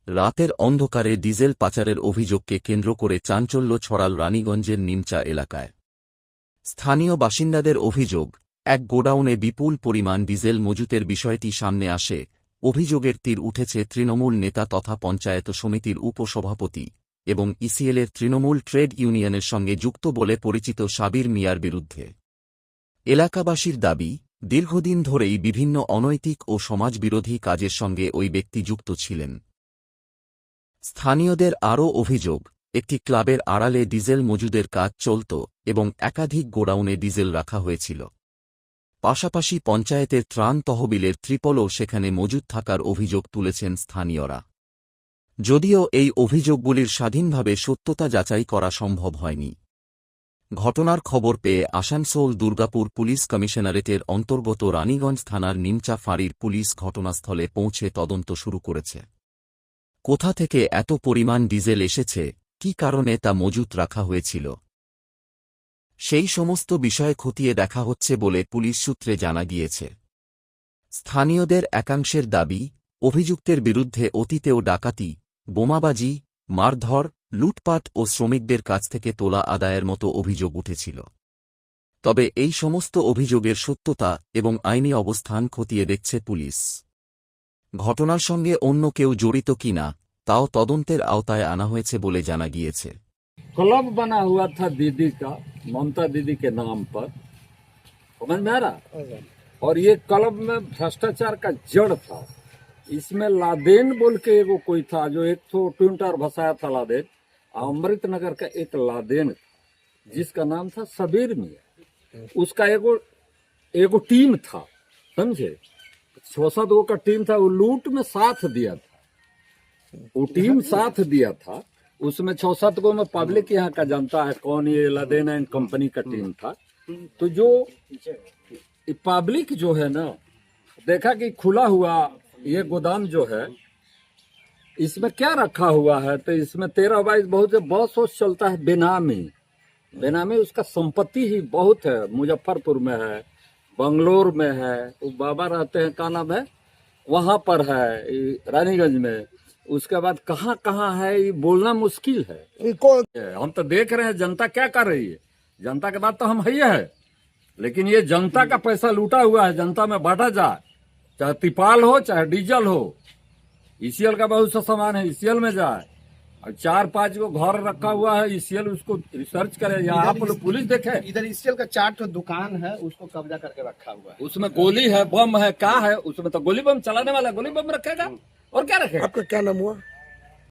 রাতের অন্ধকারে ডিজেল পাচারের অভিযোগকে কেন্দ্র করে চাঞ্চল্য ছড়াল রানীগঞ্জের নিমচা এলাকায়। স্থানীয় বাসিন্দাদের অভিযোগ, এক গোডাউনে বিপুল পরিমাণ ডিজেল মজুতের বিষয়টি সামনে আসে। অভিযোগের তীর উঠেছে তৃণমূল নেতা তথা পঞ্চায়েত সমিতির উপসভাপতি এবং ইসিএলের তৃণমূল ট্রেড ইউনিয়নের সঙ্গে যুক্ত বলে পরিচিত সাবির মিয়ার বিরুদ্ধে। এলাকাবাসীর দাবি, দীর্ঘদিন ধরেই বিভিন্ন অনৈতিক ও সমাজবিরোধী কাজের সঙ্গে ওই ব্যক্তি যুক্ত ছিলেন। স্থানীয়দের আরও অভিযোগ, একটি ক্লাবের আড়ালে ডিজেল মজুদের কাজ চলত এবং একাধিক গোডাউনে ডিজেল রাখা হয়েছিল। পাশাপাশি পঞ্চায়েতের ত্রাণ তহবিলের ত্রিপলও সেখানে মজুদ থাকার অভিযোগ তুলেছেন স্থানীয়রা। যদিও এই অভিযোগগুলির স্বাধীনভাবে সত্যতা যাচাই করা সম্ভব হয়নি। ঘটনার খবর পেয়ে আসানসোল দুর্গাপুর পুলিশ কমিশনারেটের অন্তর্গত রানীগঞ্জ থানার নিমচা ফাঁড়ির পুলিশ ঘটনাস্থলে পৌঁছে তদন্ত শুরু করেছে। কোথা থেকে এত পরিমাণ ডিজেল এসেছে, কী কারণে তা মজুত রাখা হয়েছিল, সেই সমস্ত বিষয় খতিয়ে দেখা হচ্ছে বলে পুলিশ সূত্রে জানা গিয়েছে। স্থানীয়দের একাংশের দাবি, অভিযুক্তের বিরুদ্ধে অতীতেও ডাকাতি, বোমাবাজি, মারধর, লুটপাট ও শ্রমিকদের কাছ থেকে তোলা আদায়ের মতো অভিযোগ উঠেছিল। তবে এই সমস্ত অভিযোগের সত্যতা এবং আইনি অবস্থান খতিয়ে দেখছে পুলিশ। ঘটনার সঙ্গে অন্য কেউ জড়িত কিনা তাও তদন্তের আওতায় আনা হয়েছে বলে জানা গিয়েছে। क्लब बना हुआ था दीदी का, ममता दीदी के नाम पर, समझ में आ रहा। और ये क्लब में भ्रष्टाचार का जड़ था। इसमें लादेन बोल के एगो कोई था जो एक तो ट्विंटर भसाया था लादेन। अमृत नगर का एक लादेन जिसका नाम था सबीर मियां, उसका एगो टीम था, समझे। 6-7 का टीम था, वो लूट में साथ दिया था, वो टीम साथ दिया था। उसमें 6-7 को में पब्लिक यहाँ का जानता है कौन, ये लादेन एंड कंपनी का टीम था। तो जो पब्लिक जो है ना, देखा कि खुला हुआ ये गोदाम जो है, इसमें क्या रखा हुआ है, तो इसमें 13-22 बहुत से बस चलता है बेनामी। बेनामी उसका संपत्ति ही बहुत है, मुजफ्फरपुर में है, बंगलोर में है, वो बाबा रहते हैं, का नाम है, वहां पर है रानीगंज में। उसके बाद कहाँ कहाँ है ये बोलना मुश्किल है। हम तो देख रहे हैं जनता क्या कर रही है, जनता के बाद तो हम है, लेकिन ये जनता का पैसा लूटा हुआ है, जनता में बांटा जाए, चाहे तिपाल हो चाहे डीजल हो। ईसीएल का बहुत सा सामान है, ईसीएल में जाए, और 4-5 को घर रखा हुआ है, ईसीएल उसको रिसर्च करे या आप लोग पुलिस देखे। इधर ईसीएल का 4 दुकान है, उसको कब्जा करके रखा हुआ है। उसमें गोली है, बम है, क्या है उसमें, तो गोली बम चलाने वाला गोली बम रखेगा और क्या रखेगा। आपका क्या नाम हुआ?